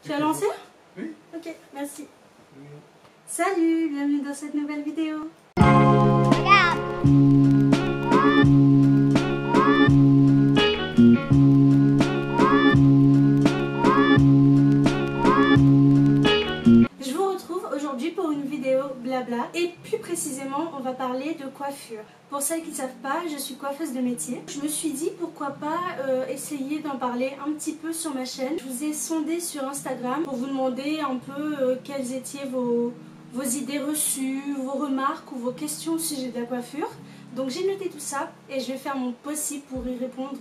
Tu as lancé? Oui. Ok, merci. Oui. Salut, bienvenue dans cette nouvelle vidéo. Je vous retrouve aujourd'hui pour une vidéo blabla et plus précisément on va parler de coiffure. Pour celles qui ne savent pas, je suis coiffeuse de métier. Je me suis dit pourquoi pas essayer d'en parler un petit peu sur ma chaîne. Je vous ai sondé sur Instagram pour vous demander un peu quelles étaient vos idées reçues, vos remarques ou vos questions au sujet de la coiffure. Donc j'ai noté tout ça et je vais faire mon possible pour y répondre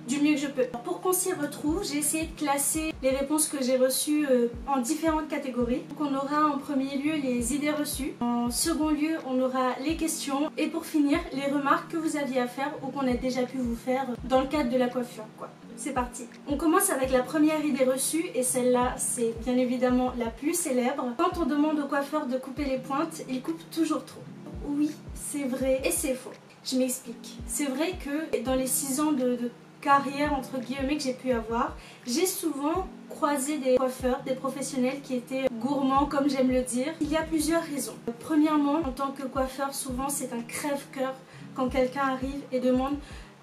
du mieux que je peux. Pour qu'on s'y retrouve, j'ai essayé de classer les réponses que j'ai reçues en différentes catégories. Donc on aura en premier lieu les idées reçues, en second lieu on aura les questions et pour finir les remarques que vous aviez à faire ou qu'on a déjà pu vous faire dans le cadre de la coiffure quoi. C'est parti. On commence avec la première idée reçue et celle-là c'est bien évidemment la plus célèbre. Quand on demande au coiffeur de couper les pointes, il coupe toujours trop. Oui, c'est vrai et c'est faux. Je m'explique. C'est vrai que dans les 6 ans de carrière entre guillemets que j'ai pu avoir, j'ai souvent croisé des coiffeurs, des professionnels qui étaient gourmands comme j'aime le dire. Il y a plusieurs raisons. Premièrement, en tant que coiffeur, souvent c'est un crève-cœur quand quelqu'un arrive et demande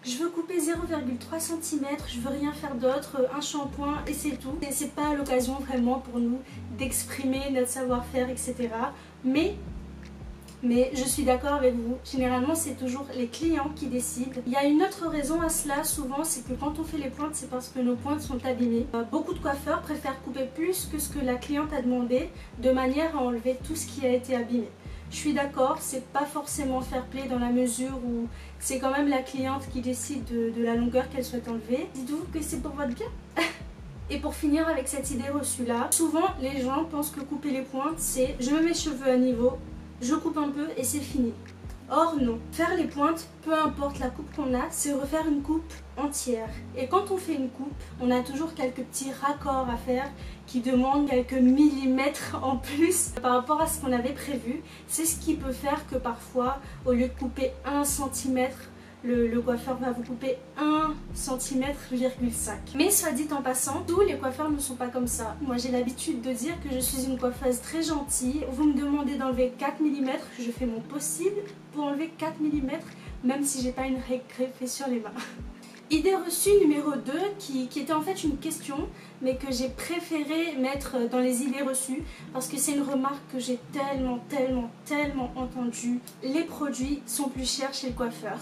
je veux couper 0,3 cm, je veux rien faire d'autre, un shampoing et c'est tout. Et c'est pas l'occasion vraiment pour nous d'exprimer notre savoir-faire, etc. Mais je suis d'accord avec vous, généralement c'est toujours les clients qui décident. Il y a une autre raison à cela souvent, c'est que quand on fait les pointes, c'est parce que nos pointes sont abîmées. Beaucoup de coiffeurs préfèrent couper plus que ce que la cliente a demandé, de manière à enlever tout ce qui a été abîmé. Je suis d'accord, c'est pas forcément fair play dans la mesure où c'est quand même la cliente qui décide de la longueur qu'elle souhaite enlever. Dites-vous que c'est pour votre bien. Et pour finir avec cette idée reçue là, souvent les gens pensent que couper les pointes c'est je mets mes cheveux à niveau, je coupe un peu et c'est fini. Or non, faire les pointes, peu importe la coupe qu'on a, c'est refaire une coupe entière. Et quand on fait une coupe, on a toujours quelques petits raccords à faire qui demandent quelques millimètres en plus par rapport à ce qu'on avait prévu. C'est ce qui peut faire que parfois, au lieu de couper 1 cm, le coiffeur va vous couper 1,5 cm. Mais soit dit en passant, tous les coiffeurs ne sont pas comme ça. Moi j'ai l'habitude de dire que je suis une coiffeuse très gentille. Vous me demandez d'enlever 4 mm, je fais mon possible pour enlever 4 mm, même si j'ai pas une règle greffée sur les mains. Idée reçue numéro 2 qui était en fait une question mais que j'ai préféré mettre dans les idées reçues parce que c'est une remarque que j'ai tellement entendue. Les produits sont plus chers chez le coiffeur.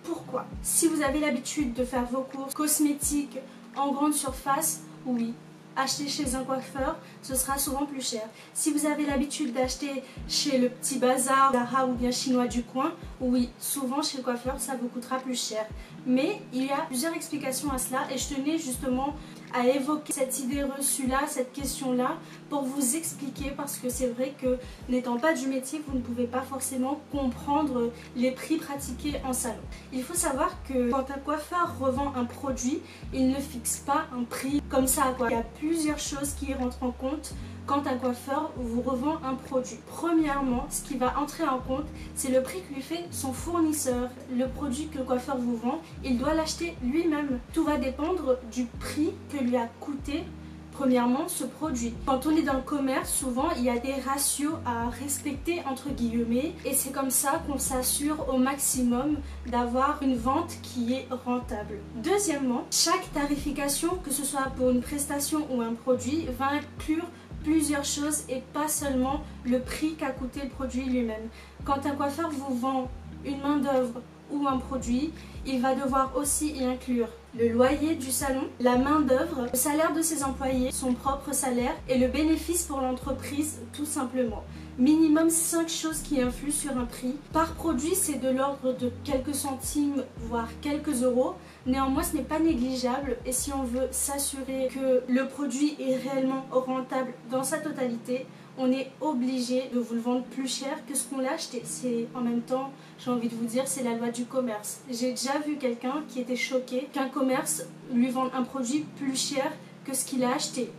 Pourquoi? Si vous avez l'habitude de faire vos courses cosmétiques en grande surface, oui, acheter chez un coiffeur, ce sera souvent plus cher. Si vous avez l'habitude d'acheter chez le petit bazar, Zara ou bien chinois du coin, oui, souvent chez le coiffeur, ça vous coûtera plus cher. Mais il y a plusieurs explications à cela et je tenais justement à évoquer cette idée reçue là, cette question là, pour vous expliquer parce que c'est vrai que n'étant pas du métier, vous ne pouvez pas forcément comprendre les prix pratiqués en salon. Il faut savoir que quand un coiffeur revend un produit, il ne fixe pas un prix comme ça quoi. Il y a plusieurs choses qui rentrent en compte quand un coiffeur vous revend un produit. Premièrement, ce qui va entrer en compte, c'est le prix que lui fait son fournisseur. Le produit que le coiffeur vous vend, il doit l'acheter lui-même. Tout va dépendre du prix que lui a coûté premièrement ce produit. Quand on est dans le commerce, souvent il y a des ratios à respecter entre guillemets et c'est comme ça qu'on s'assure au maximum d'avoir une vente qui est rentable. Deuxièmement, chaque tarification, que ce soit pour une prestation ou un produit, va inclure plusieurs choses et pas seulement le prix qu'a coûté le produit lui-même. Quand un coiffeur vous vend une main d'œuvre ou un produit, il va devoir aussi y inclure le loyer du salon, la main d'œuvre, le salaire de ses employés, son propre salaire et le bénéfice pour l'entreprise tout simplement. Minimum 5 choses qui influent sur un prix. Par produit, c'est de l'ordre de quelques centimes, voire quelques euros. Néanmoins, ce n'est pas négligeable et si on veut s'assurer que le produit est réellement rentable dans sa totalité, on est obligé de vous le vendre plus cher que ce qu'on l'a acheté. C'est en même temps, j'ai envie de vous dire, c'est la loi du commerce. J'ai déjà vu quelqu'un qui était choqué qu'un commerce lui vende un produit plus cher que ce qu'il a acheté.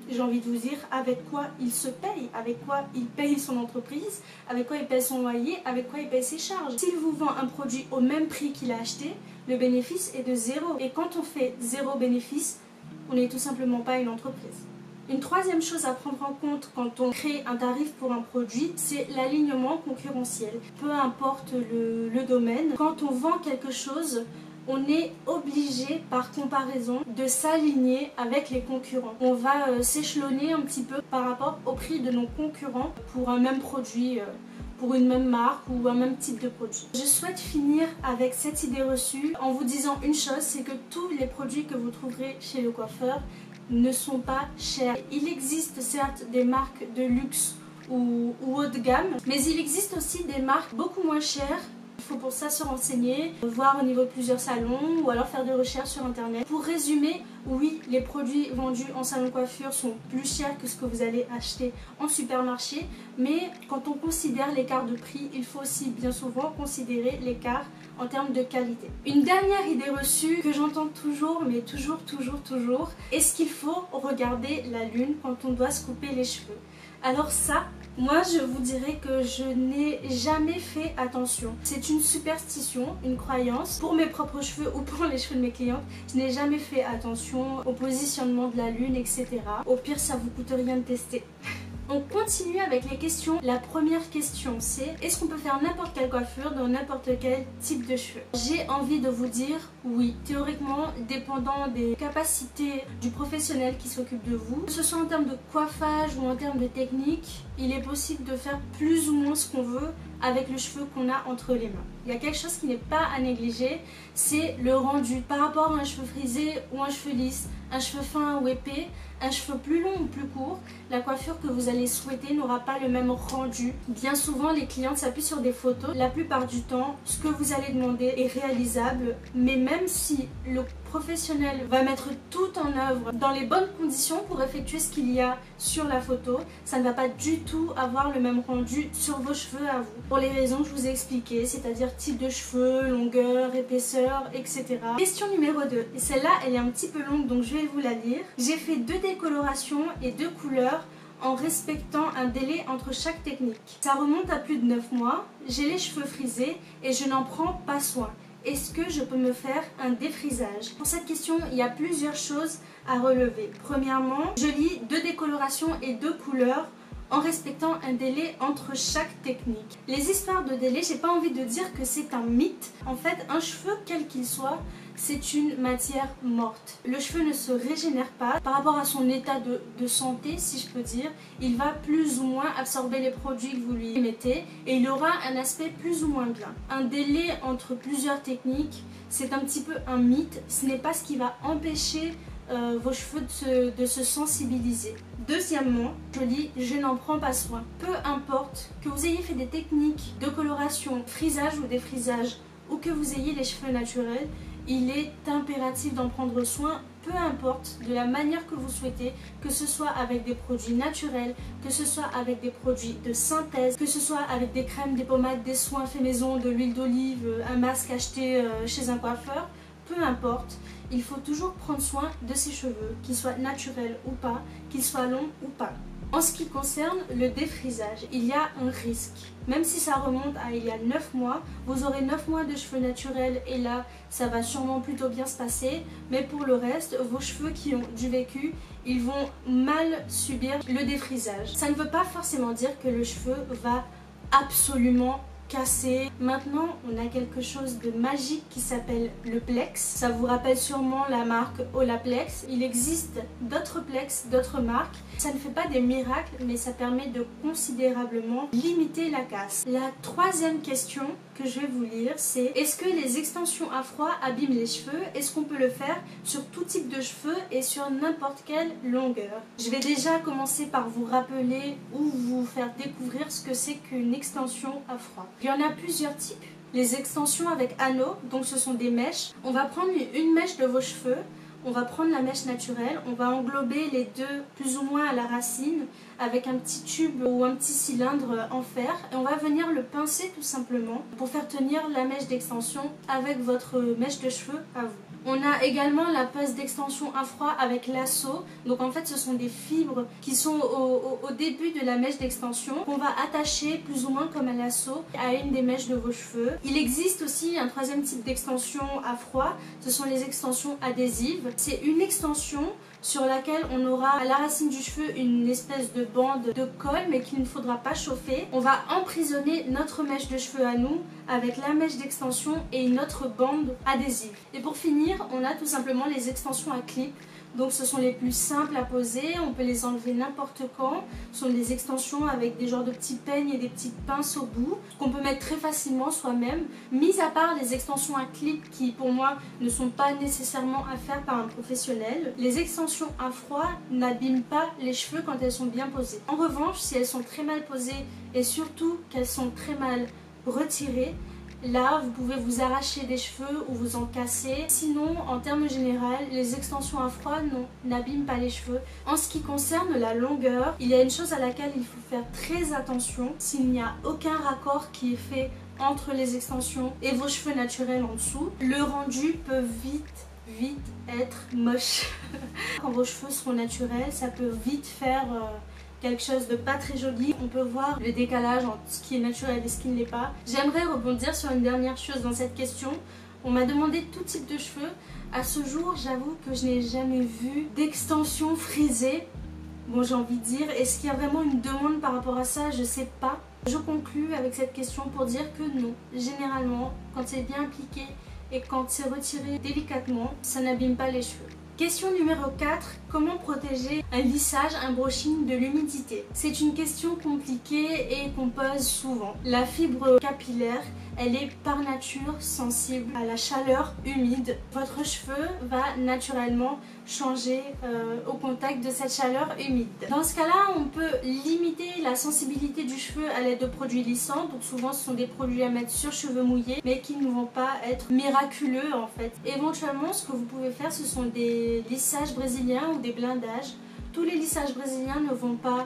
J'ai envie de vous dire avec quoi il se paye, avec quoi il paye son entreprise, avec quoi il paye son loyer, avec quoi il paye ses charges. S'il vous vend un produit au même prix qu'il a acheté, le bénéfice est de 0. Et quand on fait 0 bénéfice, on n'est tout simplement pas une entreprise. Une troisième chose à prendre en compte quand on crée un tarif pour un produit, c'est l'alignement concurrentiel. Peu importe le domaine, quand on vend quelque chose, on est obligé par comparaison de s'aligner avec les concurrents. On va s'échelonner un petit peu par rapport au prix de nos concurrents pour un même produit, pour une même marque ou un même type de produit. Je souhaite finir avec cette idée reçue en vous disant une chose, c'est que tous les produits que vous trouverez chez le coiffeur ne sont pas chers. Il existe certes des marques de luxe ou haut de gamme, mais il existe aussi des marques beaucoup moins chères. Il faut pour ça se renseigner, voir au niveau de plusieurs salons ou alors faire des recherches sur internet. Pour résumer, oui, les produits vendus en salon de coiffure sont plus chers que ce que vous allez acheter en supermarché, mais quand on considère l'écart de prix, il faut aussi bien souvent considérer l'écart en termes de qualité. Une dernière idée reçue que j'entends toujours, mais toujours, est-ce qu'il faut regarder la lune quand on doit se couper les cheveux? Alors ça, moi je vous dirais que je n'ai jamais fait attention. C'est une superstition, une croyance. Pour mes propres cheveux ou pour les cheveux de mes clientes, je n'ai jamais fait attention au positionnement de la lune, etc. Au pire, ça vous coûte rien de tester. On continue avec les questions. La première question c'est, est-ce qu'on peut faire n'importe quelle coiffure dans n'importe quel type de cheveux? J'ai envie de vous dire oui. Théoriquement, dépendant des capacités du professionnel qui s'occupe de vous, que ce soit en termes de coiffage ou en termes de technique, il est possible de faire plus ou moins ce qu'on veut avec le cheveu qu'on a entre les mains. Il y a quelque chose qui n'est pas à négliger, c'est le rendu. Par rapport à un cheveu frisé ou un cheveu lisse, un cheveu fin ou épais, un cheveu plus long ou plus court, la coiffure que vous allez souhaiter n'aura pas le même rendu. Bien souvent, les clientes s'appuient sur des photos. La plupart du temps, ce que vous allez demander est réalisable, mais même si le professionnel va mettre tout en œuvre dans les bonnes conditions pour effectuer ce qu'il y a sur la photo, ça ne va pas du tout avoir le même rendu sur vos cheveux à vous. Pour les raisons que je vous ai expliquées, c'est-à-dire type de cheveux, longueur, épaisseur, etc. Question numéro 2. Et celle-là, elle est un petit peu longue, donc je vais vous la lire. J'ai fait 2 décolorations et 2 couleurs en respectant un délai entre chaque technique. Ça remonte à plus de 9 mois, j'ai les cheveux frisés et je n'en prends pas soin. Est-ce que je peux me faire un défrisage? Pour cette question, il y a plusieurs choses à relever. Premièrement, je lis 2 décolorations et 2 couleurs en respectant un délai entre chaque technique. Les histoires de délai, j'ai pas envie de dire que c'est un mythe. En fait, un cheveu, quel qu'il soit, c'est une matière morte. Le cheveu ne se régénère pas par rapport à son état de santé, si je peux dire. Il va plus ou moins absorber les produits que vous lui mettez et il aura un aspect plus ou moins bien. Un délai entre plusieurs techniques, c'est un petit peu un mythe. Ce n'est pas ce qui va empêcher vos cheveux de se sensibiliser. Deuxièmement, je lis « je n'en prends pas soin ». Peu importe que vous ayez fait des techniques de coloration, frisage ou défrisage, ou que vous ayez les cheveux naturels, il est impératif d'en prendre soin, peu importe de la manière que vous souhaitez, que ce soit avec des produits naturels, que ce soit avec des produits de synthèse, que ce soit avec des crèmes, des pommades, des soins faits maison, de l'huile d'olive, un masque acheté chez un coiffeur, peu importe. Il faut toujours prendre soin de ses cheveux, qu'ils soient naturels ou pas, qu'ils soient longs ou pas. En ce qui concerne le défrisage, il y a un risque. Même si ça remonte à il y a 9 mois, vous aurez 9 mois de cheveux naturels et là, ça va sûrement plutôt bien se passer. Mais pour le reste, vos cheveux qui ont du vécu, ils vont mal subir le défrisage. Ça ne veut pas forcément dire que le cheveu va absolument cassé. Maintenant, on a quelque chose de magique qui s'appelle le Plex. Ça vous rappelle sûrement la marque Olaplex. Il existe d'autres Plex, d'autres marques. Ça ne fait pas des miracles, mais ça permet de considérablement limiter la casse. La troisième question que je vais vous lire, c'est est-ce que les extensions à froid abîment les cheveux? Est-ce qu'on peut le faire sur tout type de cheveux et sur n'importe quelle longueur? Je vais déjà commencer par vous rappeler ou vous faire découvrir ce que c'est qu'une extension à froid. Il y en a plusieurs types. Les extensions avec anneaux, donc ce sont des mèches. On va prendre une mèche de vos cheveux. On va prendre la mèche naturelle, on va englober les deux plus ou moins à la racine avec un petit tube ou un petit cylindre en fer et on va venir le pincer tout simplement pour faire tenir la mèche d'extension avec votre mèche de cheveux à vous. On a également la pince d'extension à froid avec lasso. Donc en fait ce sont des fibres qui sont au début de la mèche d'extension qu'on va attacher plus ou moins comme un lasso à une des mèches de vos cheveux. Il existe aussi un troisième type d'extension à froid, ce sont les extensions adhésives. C'est une extension sur laquelle on aura à la racine du cheveu une espèce de bande de colle mais qu'il ne faudra pas chauffer. On va emprisonner notre mèche de cheveux à nous avec la mèche d'extension et une autre bande adhésive. Et pour finir, on a tout simplement les extensions à clip. Donc ce sont les plus simples à poser, on peut les enlever n'importe quand. Ce sont des extensions avec des genres de petits peignes et des petites pinces au bout qu'on peut mettre très facilement soi-même. Mis à part les extensions à clip qui pour moi ne sont pas nécessairement à faire par un professionnel, les extensions à froid n'abîment pas les cheveux quand elles sont bien posées. En revanche, si elles sont très mal posées et surtout qu'elles sont très mal retirées, là, vous pouvez vous arracher des cheveux ou vous en casser. Sinon, en termes généraux, les extensions à froid n'abîment pas les cheveux. En ce qui concerne la longueur, il y a une chose à laquelle il faut faire très attention. S'il n'y a aucun raccord qui est fait entre les extensions et vos cheveux naturels en dessous, le rendu peut vite être moche. Quand vos cheveux seront naturels, ça peut vite faire quelque chose de pas très joli. On peut voir le décalage entre ce qui est naturel et ce qui ne l'est pas. J'aimerais rebondir sur une dernière chose dans cette question. On m'a demandé tout type de cheveux. À ce jour, j'avoue que je n'ai jamais vu d'extension frisée. Bon, j'ai envie de dire, est-ce qu'il y a vraiment une demande par rapport à ça? Je sais pas. Je conclus avec cette question pour dire que non. Généralement, quand c'est bien appliqué et quand c'est retiré délicatement, ça n'abîme pas les cheveux. Question numéro 4. Comment protéger un lissage, un brushing de l'humidité? C'est une question compliquée et qu'on pose souvent. La fibre capillaire, elle est par nature sensible à la chaleur humide. Votre cheveu va naturellement changer au contact de cette chaleur humide. Dans ce cas-là, on peut limiter la sensibilité du cheveu à l'aide de produits lissants. Donc souvent, ce sont des produits à mettre sur cheveux mouillés, mais qui ne vont pas être miraculeux en fait. Éventuellement, ce que vous pouvez faire, ce sont des lissages brésiliens ou des blindages. Tous les lissages brésiliens ne vont pas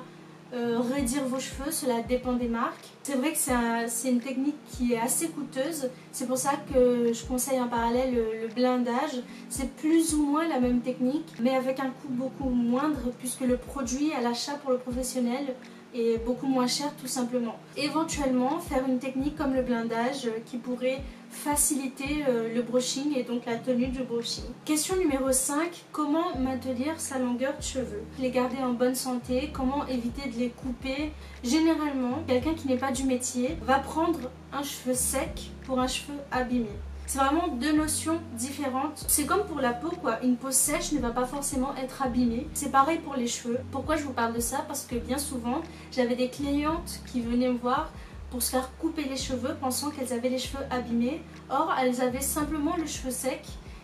raidir vos cheveux, cela dépend des marques. C'est vrai que c'est une technique qui est assez coûteuse, c'est pour ça que je conseille en parallèle le blindage. C'est plus ou moins la même technique, mais avec un coût beaucoup moindre puisque le produit à l'achat pour le professionnel est beaucoup moins cher tout simplement. Éventuellement faire une technique comme le blindage qui pourrait faciliter le brushing et donc la tenue du brushing. Question numéro 5. Comment maintenir sa longueur de cheveux? Les garder en bonne santé, comment éviter de les couper? Généralement, quelqu'un qui n'est pas du métier va prendre un cheveu sec pour un cheveu abîmé. C'est vraiment deux notions différentes. C'est comme pour la peau quoi, une peau sèche ne va pas forcément être abîmée. C'est pareil pour les cheveux. Pourquoi je vous parle de ça? Parce que bien souvent, j'avais des clientes qui venaient me voir pour se faire couper les cheveux pensant qu'elles avaient les cheveux abîmés. Or, elles avaient simplement le cheveu sec.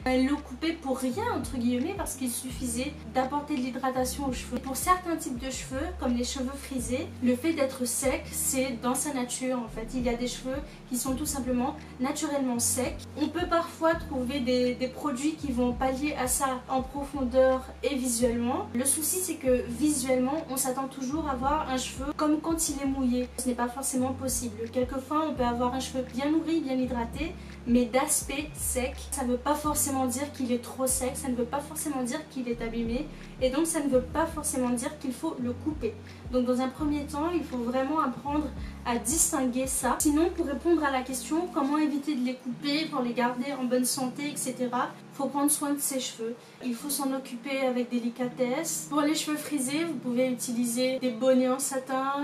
Elles le coupaient pour rien entre guillemets parce qu'il suffisait d'apporter de l'hydratation aux cheveux. Pour certains types de cheveux, comme les cheveux frisés, le fait d'être sec, c'est dans sa nature en fait. Il y a des cheveux qui sont tout simplement naturellement secs. On peut parfois trouver des produits qui vont pallier à ça en profondeur et visuellement. Le souci c'est que visuellement, on s'attend toujours à avoir un cheveu comme quand il est mouillé. Ce n'est pas forcément possible. Quelquefois, on peut avoir un cheveu bien nourri, bien hydraté, mais d'aspect sec. Ça ne veut pas forcément dire qu'il est trop sec, ça ne veut pas forcément dire qu'il est abîmé et donc ça ne veut pas forcément dire qu'il faut le couper. Donc dans un premier temps, il faut vraiment apprendre à distinguer ça. Sinon, pour répondre à la question comment éviter de les couper pour les garder en bonne santé, etc., il faut prendre soin de ses cheveux. Il faut s'en occuper avec délicatesse. Pour les cheveux frisés, vous pouvez utiliser des bonnets en satin,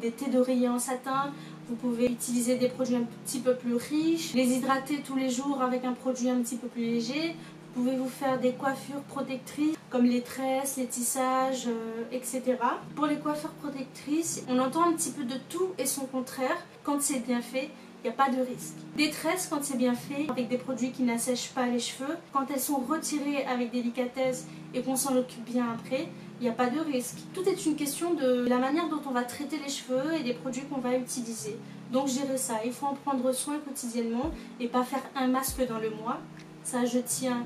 des thés d'oreiller en satin. Vous pouvez utiliser des produits un petit peu plus riches, les hydrater tous les jours avec un produit un petit peu plus léger. Vous pouvez vous faire des coiffures protectrices comme les tresses, les tissages, etc. Pour les coiffures protectrices, on entend un petit peu de tout et son contraire. Quand c'est bien fait, il n'y a pas de risque. Des tresses, quand c'est bien fait, avec des produits qui n'assèchent pas les cheveux, quand elles sont retirées avec délicatesse et qu'on s'en occupe bien après, il n'y a pas de risque. Tout est une question de la manière dont on va traiter les cheveux et des produits qu'on va utiliser. Donc je dirais ça, il faut en prendre soin quotidiennement et pas faire un masque dans le mois. Ça, je tiens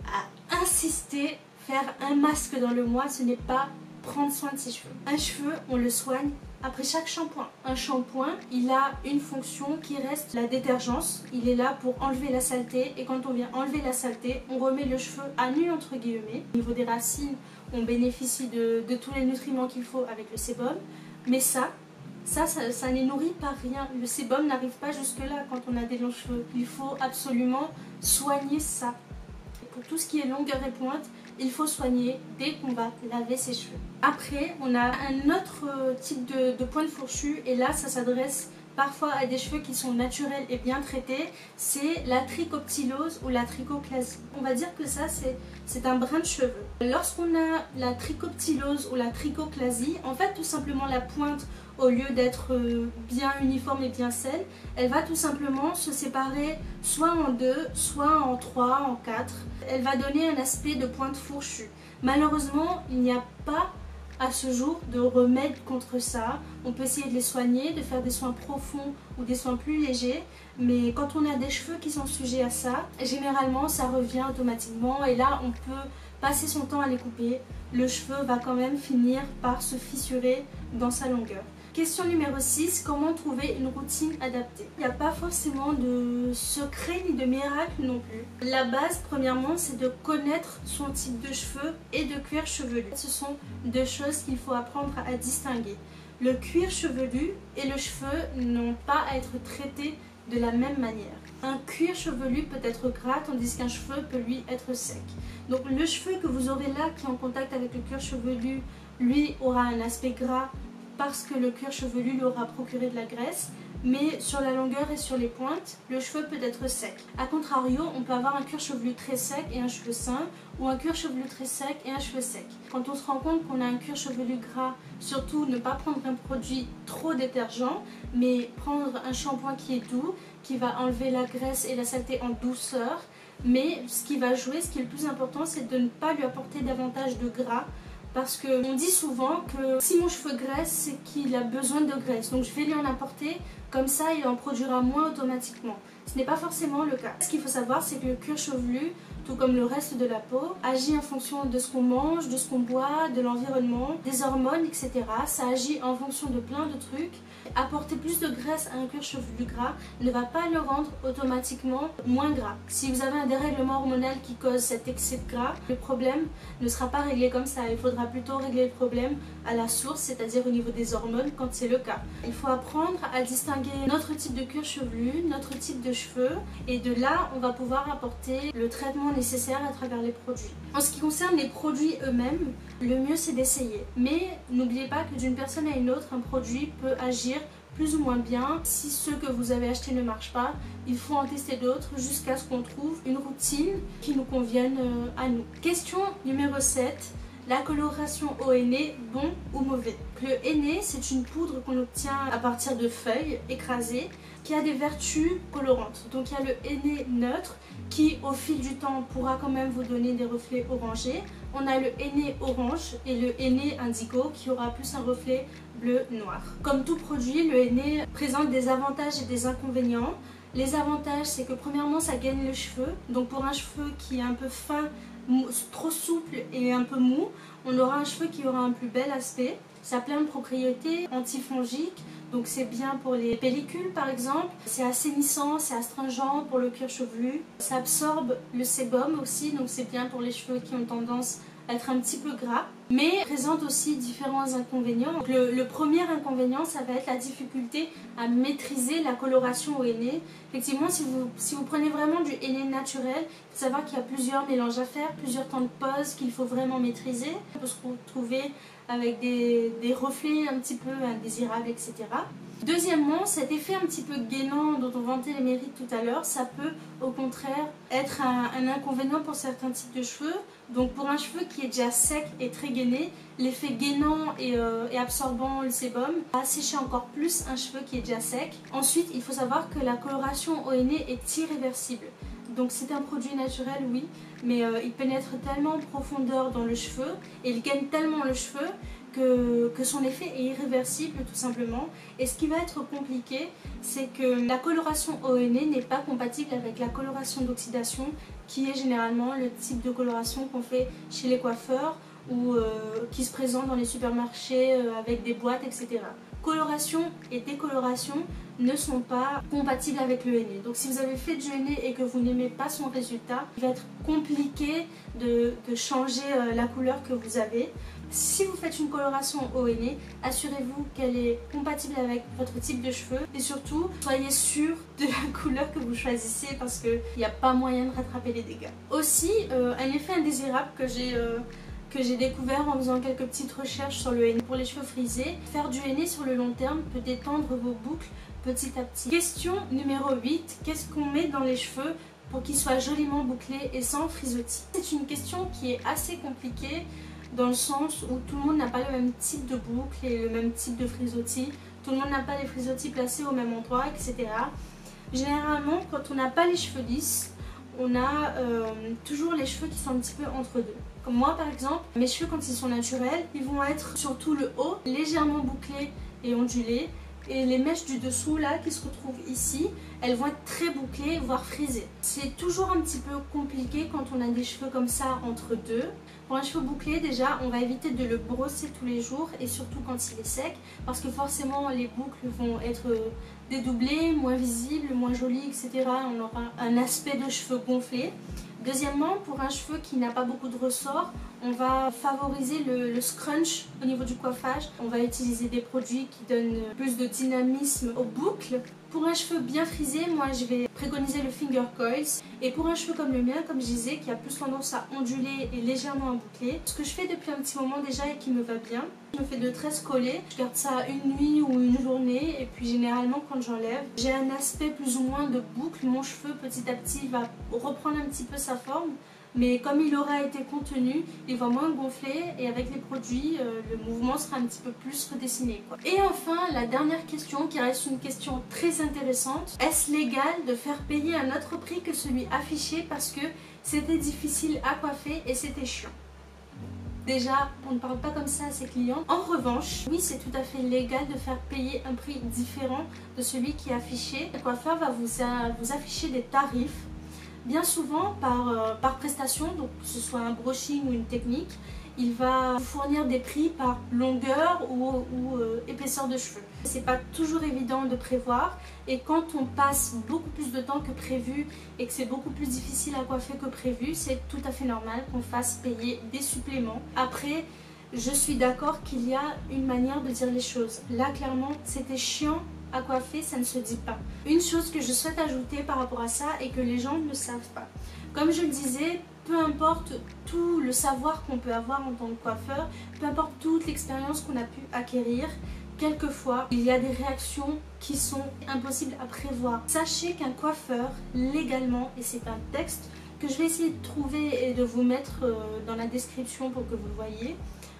à insister, faire un masque dans le mois, ce n'est pas prendre soin de ses cheveux. Un cheveu, on le soigne après chaque shampoing. Un shampoing, il a une fonction qui reste la détergence. Il est là pour enlever la saleté et quand on vient enlever la saleté, on remet le cheveu à nu entre guillemets. Au niveau des racines, on bénéficie de tous les nutriments qu'il faut avec le sébum. Mais ça n'est nourri par rien. Le sébum n'arrive pas jusque là quand on a des longs cheveux. Il faut absolument soigner ça. Pour tout ce qui est longueur et pointe, il faut soigner dès qu'on va laver ses cheveux. Après, on a un autre type de pointe fourchue et là ça s'adresse parfois à des cheveux qui sont naturels et bien traités, c'est la trichoptilose ou la trichoclasie. On va dire que ça c'est un brin de cheveux. Lorsqu'on a la trichoptilose ou la trichoclasie, en fait tout simplement la pointe, au lieu d'être bien uniforme et bien saine, elle va tout simplement se séparer soit en deux, soit en trois, en quatre. Elle va donner un aspect de pointe fourchue. Malheureusement, il n'y a pas à ce jour de remède contre ça. On peut essayer de les soigner, de faire des soins profonds ou des soins plus légers, mais quand on a des cheveux qui sont sujets à ça, généralement ça revient automatiquement et là on peut passer son temps à les couper. Le cheveu va quand même finir par se fissurer dans sa longueur. Question numéro 6, comment trouver une routine adaptée? Il n'y a pas forcément de secret ni de miracle non plus. La base, premièrement, c'est de connaître son type de cheveux et de cuir chevelu. Ce sont deux choses qu'il faut apprendre à distinguer. Le cuir chevelu et le cheveu n'ont pas à être traités de la même manière. Un cuir chevelu peut être gras tandis qu'un cheveu peut lui être sec. Donc le cheveu que vous aurez là qui est en contact avec le cuir chevelu, lui aura un aspect gras parce que le cuir chevelu lui aura procuré de la graisse, mais sur la longueur et sur les pointes, le cheveu peut être sec. A contrario, on peut avoir un cuir chevelu très sec et un cheveu sain, ou un cuir chevelu très sec et un cheveu sec. Quand on se rend compte qu'on a un cuir chevelu gras, surtout ne pas prendre un produit trop détergent, mais prendre un shampoing qui est doux, qui va enlever la graisse et la saleté en douceur. Mais ce qui va jouer, ce qui est le plus important, c'est de ne pas lui apporter davantage de gras. Parce qu'on dit souvent que si mon cheveu graisse, c'est qu'il a besoin de graisse. Donc je vais lui en apporter, comme ça il en produira moins automatiquement. Ce n'est pas forcément le cas. Ce qu'il faut savoir, c'est que le cuir chevelu, tout comme le reste de la peau, agit en fonction de ce qu'on mange, de ce qu'on boit, de l'environnement, des hormones, etc. Ça agit en fonction de plein de trucs. Apporter plus de graisse à un cuir chevelu gras ne va pas le rendre automatiquement moins gras. Si vous avez un dérèglement hormonal qui cause cet excès de gras, le problème ne sera pas réglé comme ça. Il faudra plutôt régler le problème à la source, c'est-à-dire au niveau des hormones quand c'est le cas. Il faut apprendre à distinguer notre type de cuir chevelu, notre type de cheveux, et de là on va pouvoir apporter le traitement nécessaire à travers les produits. En ce qui concerne les produits eux-mêmes, le mieux c'est d'essayer. Mais n'oubliez pas que d'une personne à une autre, un produit peut agir plus ou moins bien. Si ceux que vous avez achetés ne marchent pas, il faut en tester d'autres jusqu'à ce qu'on trouve une routine qui nous convienne à nous. Question numéro 7. La coloration au henné, bon ou mauvais? Le henné, c'est une poudre qu'on obtient à partir de feuilles écrasées qui a des vertus colorantes. Donc il y a le henné neutre qui au fil du temps pourra quand même vous donner des reflets orangés. On a le henné orange et le henné indigo qui aura plus un reflet bleu-noir. Comme tout produit, le henné présente des avantages et des inconvénients. Les avantages, c'est que premièrement, ça gaine le cheveu. Donc pour un cheveu qui est un peu fin, trop souple et un peu mou, on aura un cheveu qui aura un plus bel aspect. Ça a plein de propriétés antifongiques, donc c'est bien pour les pellicules par exemple. C'est assainissant, c'est astringent pour le cuir chevelu. Ça absorbe le sébum aussi, donc c'est bien pour les cheveux qui ont tendance à être un petit peu gras, mais présente aussi différents inconvénients. Donc le premier inconvénient, ça va être la difficulté à maîtriser la coloration au henné. Effectivement, si vous prenez vraiment du henné naturel, il faut savoir qu'il y a plusieurs mélanges à faire, plusieurs temps de pause qu'il faut vraiment maîtriser. On peut se retrouver avec des reflets un petit peu indésirables, etc. Deuxièmement, cet effet un petit peu gainant dont on vantait les mérites tout à l'heure, ça peut au contraire être un inconvénient pour certains types de cheveux. Donc pour un cheveu qui est déjà sec et très gainé, l'effet gainant et absorbant le sébum va assécher encore plus un cheveu qui est déjà sec. Ensuite, il faut savoir que la coloration au henné est irréversible. Donc c'est un produit naturel, oui, mais il pénètre tellement en profondeur dans le cheveu et il gagne tellement le cheveu que son effet est irréversible tout simplement. Et ce qui va être compliqué, c'est que la coloration au henné n'est pas compatible avec la coloration d'oxydation qui est généralement le type de coloration qu'on fait chez les coiffeurs ou qui se présente dans les supermarchés avec des boîtes, etc. Coloration et décoloration ne sont pas compatibles avec le henné. Donc si vous avez fait du henné et que vous n'aimez pas son résultat, il va être compliqué de changer la couleur que vous avez. Si vous faites une coloration haut henné, assurez-vous qu'elle est compatible avec votre type de cheveux et surtout soyez sûr de la couleur que vous choisissez parce qu'il n'y a pas moyen de rattraper les dégâts. Aussi, un effet indésirable que j'ai découvert en faisant quelques petites recherches sur le henné pour les cheveux frisés. Faire du henné sur le long terme peut détendre vos boucles petit à petit. Question numéro 8, qu'est-ce qu'on met dans les cheveux pour qu'ils soient joliment bouclés et sans frisottis? C'est une question qui est assez compliquée dans le sens où tout le monde n'a pas le même type de boucle et le même type de frisottis. Tout le monde n'a pas les frisottis placés au même endroit, etc. Généralement, quand on n'a pas les cheveux lisses, on a toujours les cheveux qui sont un petit peu entre deux. Comme moi par exemple, mes cheveux quand ils sont naturels, ils vont être surtout le haut, légèrement bouclés et ondulés. Et les mèches du dessous là qui se retrouvent ici, elles vont être très bouclées, voire frisées. C'est toujours un petit peu compliqué quand on a des cheveux comme ça entre deux. Pour un cheveu bouclé déjà, on va éviter de le brosser tous les jours et surtout quand il est sec. Parce que forcément les boucles vont être dédoublées, moins visibles, moins jolies, etc. On aura un aspect de cheveux gonflé. Deuxièmement, pour un cheveu qui n'a pas beaucoup de ressort, on va favoriser le scrunch au niveau du coiffage. On va utiliser des produits qui donnent plus de dynamisme aux boucles. Pour un cheveu bien frisé, moi je vais préconiser le finger coils. Et pour un cheveu comme le mien, comme je disais, qui a plus tendance à onduler et légèrement à boucler, ce que je fais depuis un petit moment déjà et qui me va bien, je me fais de tresses collées. Je garde ça une nuit ou une journée et puis généralement quand j'enlève, j'ai un aspect plus ou moins de boucle. Mon cheveu petit à petit va reprendre un petit peu sa forme. Mais comme il aura été contenu, il va moins gonfler et avec les produits, le mouvement sera un petit peu plus redessiné, quoi. Et enfin, la dernière question qui reste une question très intéressante. Est-ce légal de faire payer un autre prix que celui affiché parce que c'était difficile à coiffer et c'était chiant? Déjà, on ne parle pas comme ça à ses clients. En revanche, oui, c'est tout à fait légal de faire payer un prix différent de celui qui est affiché. Le coiffeur va vous afficher des tarifs. Bien souvent, par prestation, donc que ce soit un brushing ou une technique, il va vous fournir des prix par longueur ou épaisseur de cheveux. C'est pas toujours évident de prévoir et quand on passe beaucoup plus de temps que prévu et que c'est beaucoup plus difficile à coiffer que prévu, c'est tout à fait normal qu'on fasse payer des suppléments. Après, je suis d'accord qu'il y a une manière de dire les choses. Là, clairement, c'était chiant à coiffer, ça ne se dit pas. Une chose que je souhaite ajouter par rapport à ça et que les gens ne savent pas. Comme je le disais, peu importe tout le savoir qu'on peut avoir en tant que coiffeur, peu importe toute l'expérience qu'on a pu acquérir, quelquefois il y a des réactions qui sont impossibles à prévoir. Sachez qu'un coiffeur, légalement, et c'est un texte que je vais essayer de trouver et de vous mettre dans la description pour que vous le voyez,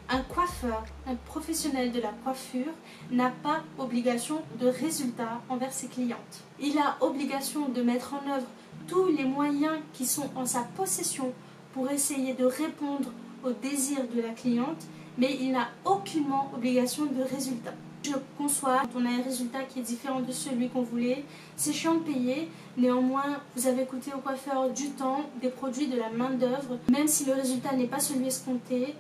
un coiffeur, un professionnel de la coiffure n'a pas obligation de résultat envers ses clientes. Il a obligation de mettre en œuvre tous les moyens qui sont en sa possession pour essayer de répondre aux désirs de la cliente, mais il n'a aucunement obligation de résultat. Je conçois, on a un résultat qui est différent de celui qu'on voulait, c'est chiant de payer, néanmoins vous avez coûté au coiffeur du temps, des produits, de la main d'œuvre, même si le résultat n'est pas celui escompté,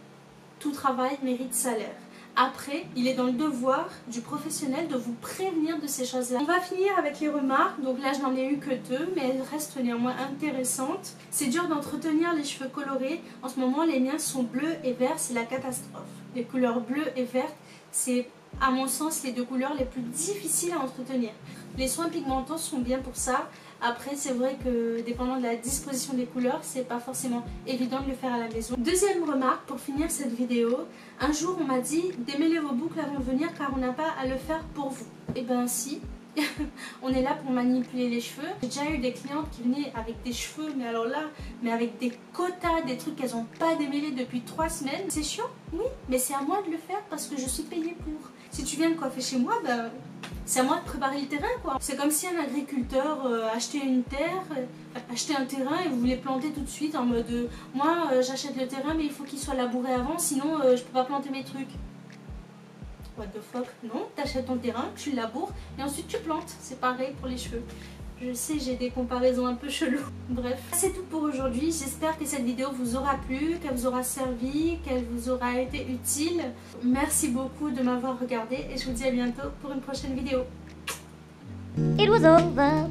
tout travail mérite salaire. Après, il est dans le devoir du professionnel de vous prévenir de ces choses-là. On va finir avec les remarques. Donc là, je n'en ai eu que 2, mais elles restent néanmoins intéressantes. C'est dur d'entretenir les cheveux colorés. En ce moment, les miens sont bleus et verts, c'est la catastrophe. Les couleurs bleues et vertes, c'est à mon sens les 2 couleurs les plus difficiles à entretenir. Les soins pigmentants sont bien pour ça. Après, c'est vrai que dépendant de la disposition des couleurs, c'est pas forcément évident de le faire à la maison. Deuxième remarque pour finir cette vidéo, un jour on m'a dit démêlez vos boucles avant de venir car on n'a pas à le faire pour vous. Et ben si, on est là pour manipuler les cheveux. J'ai déjà eu des clientes qui venaient avec des cheveux, mais alors là, mais avec des quotas, des trucs qu'elles n'ont pas démêlés depuis 3 semaines. C'est chiant, oui, mais c'est à moi de le faire parce que je suis payée pour. Si tu viens me coiffer chez moi, ben c'est à moi de préparer le terrain, quoi. C'est comme si un agriculteur achetait une terre, achetait un terrain et voulait planter tout de suite en mode moi j'achète le terrain mais il faut qu'il soit labouré avant sinon je peux pas planter mes trucs. What the fuck? Non, t'achètes ton terrain, tu le laboures et ensuite tu plantes. C'est pareil pour les cheveux. Je sais, j'ai des comparaisons un peu cheloues. Bref, c'est tout pour aujourd'hui. J'espère que cette vidéo vous aura plu, qu'elle vous aura servi, qu'elle vous aura été utile. Merci beaucoup de m'avoir regardé et je vous dis à bientôt pour une prochaine vidéo. It was over.